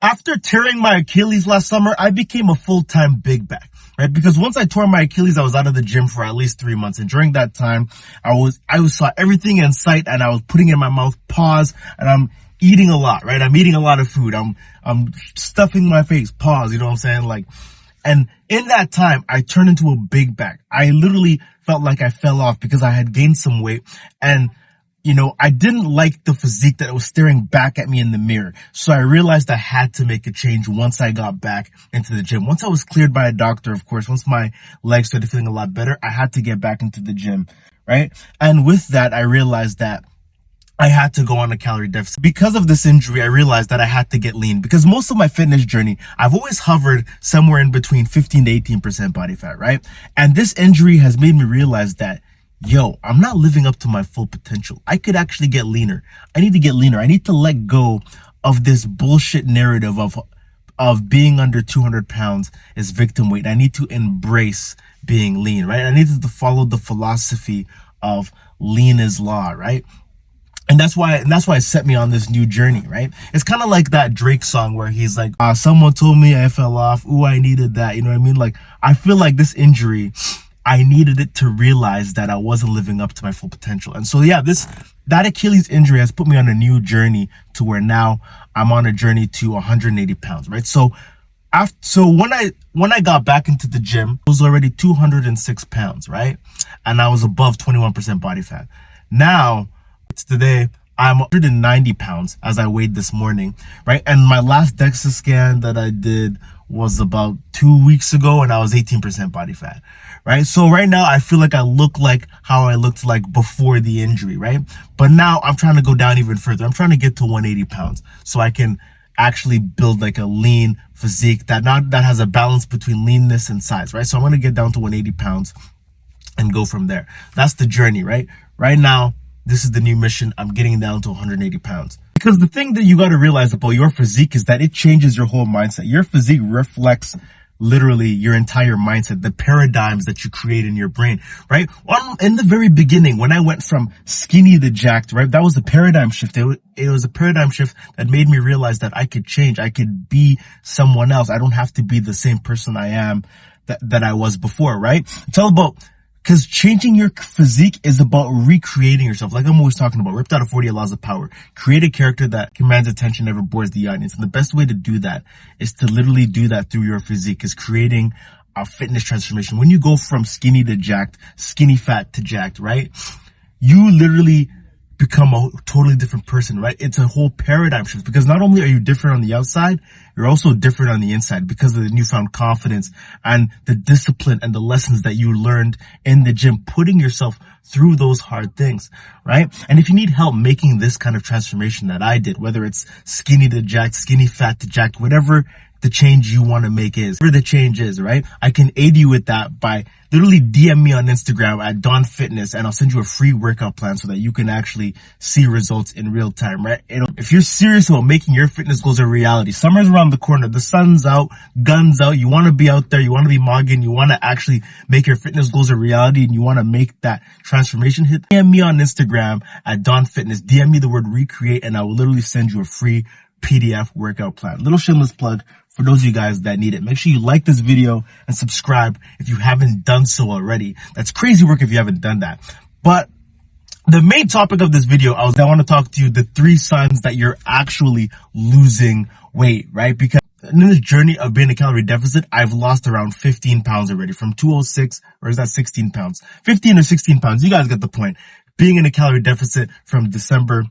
After tearing my Achilles last summer, I became a full-time big back, right? Because once I tore my Achilles, I was out of the gym for at least 3 months. And during that time, I saw everything in sight and I was putting it in my mouth, pause, and I'm eating a lot, right? I'm eating a lot of food. I'm stuffing my face, pause, you know what I'm saying? Like, and in that time, I turned into a big back. I literally felt like I fell off because I had gained some weight and I didn't like the physique that was staring back at me in the mirror. So I realized I had to make a change once I got back into the gym. Once I was cleared by a doctor, of course, once my legs started feeling a lot better, I had to get back into the gym, right? And with that, I realized that I had to go on a calorie deficit. Because of this injury, I realized that I had to get lean because most of my fitness journey, I've always hovered somewhere in between 15 to 18% body fat, right? And this injury has made me realize that I'm not living up to my full potential. I could actually get leaner. I need to get leaner. I need to let go of this bullshit narrative of being under 200 pounds is victim weight. I need to embrace being lean, right? I need to follow the philosophy of lean is law, right? And that's why it set me on this new journey, right? It's kind of like that Drake song where he's like, someone told me I fell off. Ooh, I needed that. You know what I mean? Like, I feel like this injury, I needed it to realize that I wasn't living up to my full potential. And so, that Achilles injury has put me on a new journey to where now I'm on a journey to 180 pounds, right? So when I got back into the gym, I was already 206 pounds, right? And I was above 21% body fat. Now, today, I'm 190 pounds as I weighed this morning, right? And my last DEXA scan that I did was about 2 weeks ago and I was 18% body fat, right? So right now I feel like I look like how I looked like before the injury, right? But now I'm trying to go down even further. I'm trying to get to 180 pounds so I can actually build like a lean physique that has a balance between leanness and size, right? So I'm going to get down to 180 pounds and go from there. That's the journey, right? Right now, this is the new mission. I'm getting down to 180 pounds. Because the thing that you got to realize about your physique is that it changes your whole mindset. Your physique reflects literally your entire mindset, the paradigms that you create in your brain, right? In the very beginning, when I went from skinny to jacked, right, that was a paradigm shift. It was a paradigm shift that made me realize that I could change. I could be someone else. I don't have to be the same person I am that I was before, right? It's all about, because changing your physique is about recreating yourself. Like I'm always talking about, ripped out of 48 Laws of Power. Create a character that commands attention, never bores the audience. And the best way to do that is to literally do that through your physique, is creating a fitness transformation. When you go from skinny to jacked, skinny fat to jacked, right? You literally become a totally different person, right? It's a whole paradigm shift because not only are you different on the outside, you're also different on the inside because of the newfound confidence and the discipline and the lessons that you learned in the gym, putting yourself through those hard things, right? And if you need help making this kind of transformation that I did, whether it's skinny to jacked, skinny fat to jacked, whatever the change you want to make is, whatever the change is, right? I can aid you with that by literally DM me on Instagram at Donne Fitness and I'll send you a free workout plan so that you can actually see results in real time, right? If you're serious about making your fitness goals a reality, summer's around the corner, the sun's out, guns out, you want to be out there, you want to be mogging, you want to actually make your fitness goals a reality and you want to make that transformation, hit DM me on Instagram at Donne Fitness, DM me the word recreate and I will literally send you a free PDF workout plan. Little shameless plug for those of you guys that need it. Make sure you like this video and subscribe if you haven't done so already. That's crazy work if you haven't done that. But the main topic of this video, I want to talk to you the 3 signs that you're actually losing weight, right? Because in this journey of being a calorie deficit, I've lost around 15 pounds already from 206, or is that 16 pounds? 15 or 16 pounds. You guys get the point. Being in a calorie deficit from December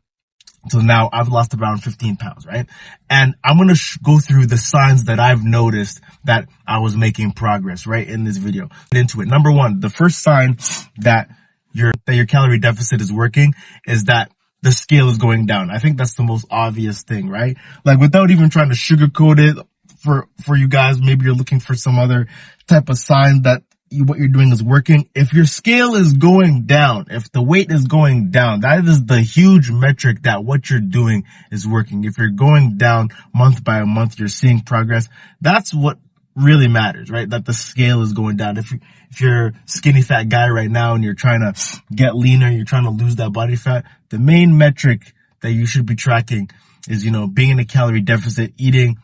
till now, I've lost around 15 pounds, right? And I'm going to go through the signs that I've noticed that I was making progress, right, in this video. Get into it. Number 1, the first sign that your calorie deficit is working is that the scale is going down. I think that's the most obvious thing, right? Like without even trying to sugarcoat it for you guys, maybe you're looking for some other type of sign that what you're doing is working. If your scale is going down, if the weight is going down, that is the huge metric that what you're doing is working. If you're going down month by month, you're seeing progress. That's what really matters, right? That the scale is going down. If you're a skinny fat guy right now and you're trying to get leaner, you're trying to lose that body fat, the main metric that you should be tracking is, being in a calorie deficit, eating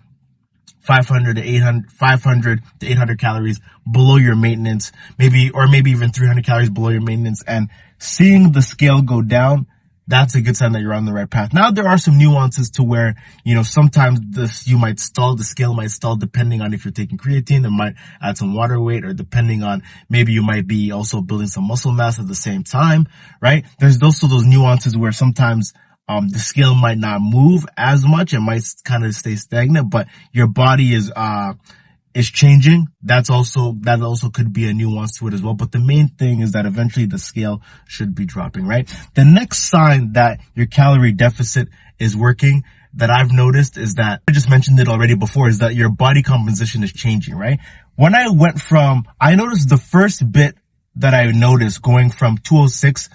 500 to 800 calories below your maintenance, maybe even 300 calories below your maintenance, and seeing the scale go down, that's a good sign that you're on the right path. Now, there are some nuances to where, sometimes the scale might stall depending on if you're taking creatine, it might add some water weight, or depending on maybe you might be also building some muscle mass at the same time, right? There's also those nuances where sometimes the scale might not move as much. It might kind of stay stagnant, but your body is changing. That also could be a nuance to it as well. But the main thing is that eventually the scale should be dropping, right? The next sign that your calorie deficit is working that I've noticed is that, I just mentioned it already before, is that your body composition is changing, right? When I noticed the first bit that I noticed going from 206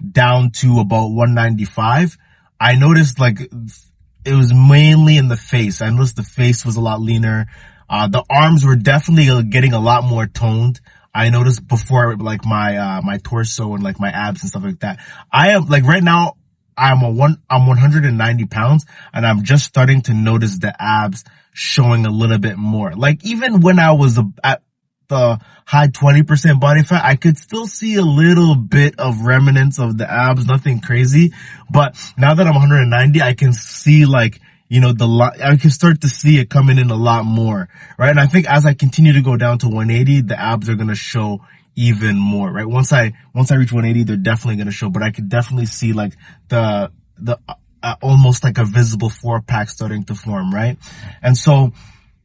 down to about 195, I noticed it was mainly in the face. I noticed the face was a lot leaner. The arms were definitely getting a lot more toned. I noticed before, my torso and my abs and stuff like that. I am right now, I'm 190 pounds, and I'm just starting to notice the abs showing a little bit more. Even when I was at the high 20% body fat, I could still see a little bit of remnants of the abs, nothing crazy. But now that I'm 190, I can see I can start to see it coming in a lot more, right? And I think as I continue to go down to 180, the abs are going to show even more, right? Once I reach 180, they're definitely going to show, but I could definitely see the almost a visible 4-pack starting to form, right? And so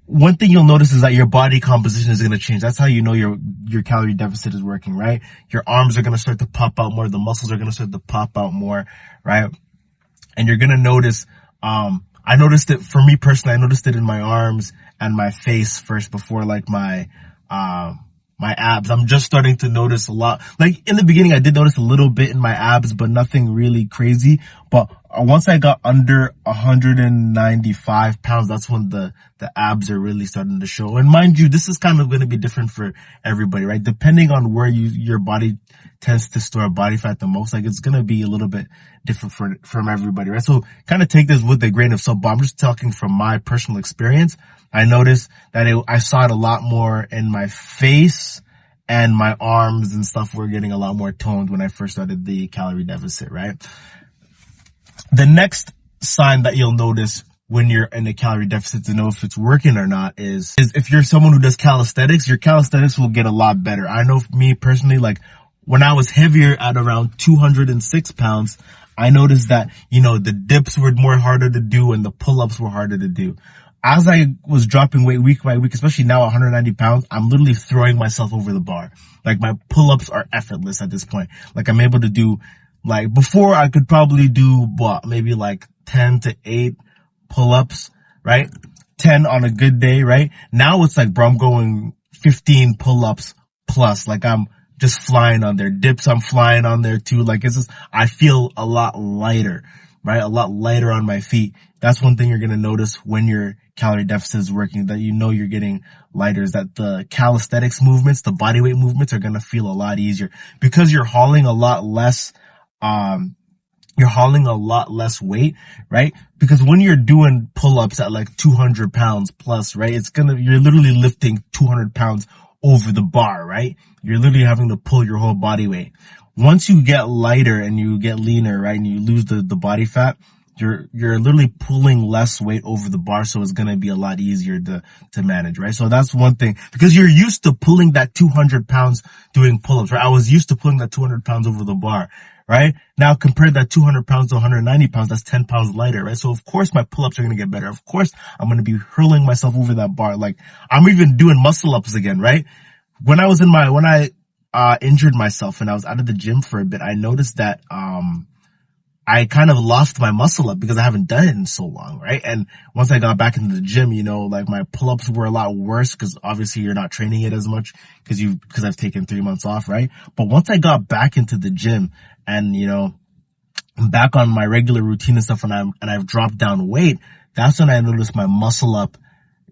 one thing you'll notice is that your body composition is going to change. That's how you know your calorie deficit is working, right? Your arms are going to start to pop out more. The muscles are going to start to pop out more, right? And you're going to notice, I noticed it, for me personally, I noticed it in my arms and my face first before my abs. I'm just starting to notice a lot. In the beginning, I did notice a little bit in my abs, but nothing really crazy. But once I got under 195 pounds, that's when the abs are really starting to show. And mind you, this is kind of going to be different for everybody, right? Depending on where your body tends to store body fat the most, it's going to be a little bit different from everybody, right? So kind of take this with a grain of salt, but I'm just talking from my personal experience. I noticed that I saw it a lot more in my face, and my arms and stuff were getting a lot more toned when I first started the calorie deficit, right? The next sign that you'll notice when you're in a calorie deficit to know if it's working or not is if you're someone who does calisthenics, your calisthenics will get a lot better. I know for me personally, when I was heavier at around 206 pounds, I noticed that, the dips were harder to do and the pull-ups were harder to do. As I was dropping weight week by week, especially now at 190 pounds, I'm literally throwing myself over the bar. My pull-ups are effortless at this point. I'm able to do, before I could probably do, maybe 10 to 8 pull-ups, right? 10 on a good day, right? Now it's bro, I'm going 15 pull-ups plus. I'm just flying on there. Dips, I'm flying on there too. I feel a lot lighter, right? A lot lighter on my feet. That's one thing you're going to notice when your calorie deficit is working, that you're getting lighter, is that the calisthenics movements, the body weight movements are going to feel a lot easier because you're hauling a lot less, weight, right? Because when you're doing pull-ups at 200 pounds plus, right? You're literally lifting 200 pounds over the bar, right? You're literally having to pull your whole body weight. Once you get lighter and you get leaner, right? And you lose the body fat, you're literally pulling less weight over the bar, so it's going to be a lot easier to manage, right? So that's one thing, because you're used to pulling that 200 pounds doing pull-ups, right? I was used to pulling that 200 pounds over the bar, right? Now compare that 200 pounds to 190 pounds, that's 10 pounds lighter, right? So of course my pull-ups are going to get better. Of course I'm going to be hurling myself over that bar. I'm even doing muscle ups again, right? When I injured myself and I was out of the gym for a bit, I noticed that, I kind of lost my muscle up because I haven't done it in so long, right? And once I got back into the gym, my pull-ups were a lot worse because obviously you're not training it as much because I've taken 3 months off, right? But once I got back into the gym and, I'm back on my regular routine and stuff, and I've dropped down weight, that's when I noticed my muscle up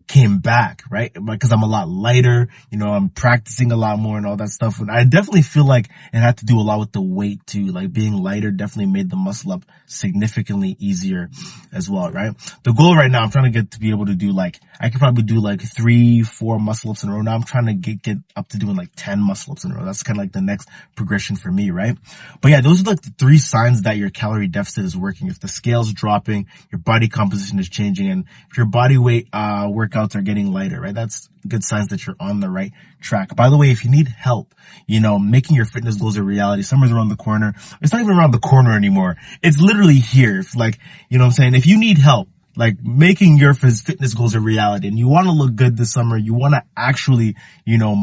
came back, right? Because I'm a lot lighter, you know, I'm practicing a lot more and all that stuff. And I definitely feel like it had to do a lot with the weight too. Like being lighter definitely made the muscle up significantly easier as well, right? The goal right now, I'm trying to get to be able to do like, I could probably do like 3-4 muscle ups in a row. Now I'm trying to get up to doing like 10 muscle ups in a row. That's kind of like the next progression for me, right? But yeah, those are like the 3 signs that your calorie deficit is working. If the scale's dropping, your body composition is changing, and if your body weight, workouts are getting lighter, right? That's good signs that you're on the right track. By the way, if you need help, you know, making your fitness goals a reality, summer's around the corner. It's not even around the corner anymore. It's literally here. Like, you know what I'm saying? If you need help, like making your fitness goals a reality and you want to look good this summer, you want to actually, you know,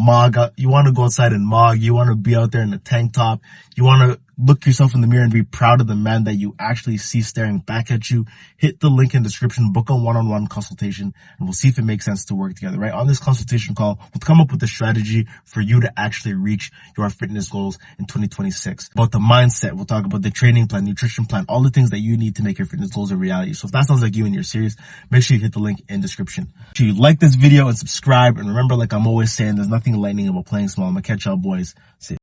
you want to go outside and mog, you want to be out there in a tank top, you want to look yourself in the mirror and be proud of the man that you actually see staring back at you, hit the link in the description, book a one-on-one consultation, and we'll see if it makes sense to work together, right? On this consultation call, we'll come up with a strategy for you to actually reach your fitness goals in 2026. About the mindset, we'll talk about the training plan, nutrition plan, all the things that you need to make your fitness goals a reality. So if that sounds like you and you're serious, make sure you hit the link in the description. Make sure you like this video and subscribe, and remember, like I'm always saying, there's nothing lightning about playing small. I'm gonna catch y'all boys. See ya.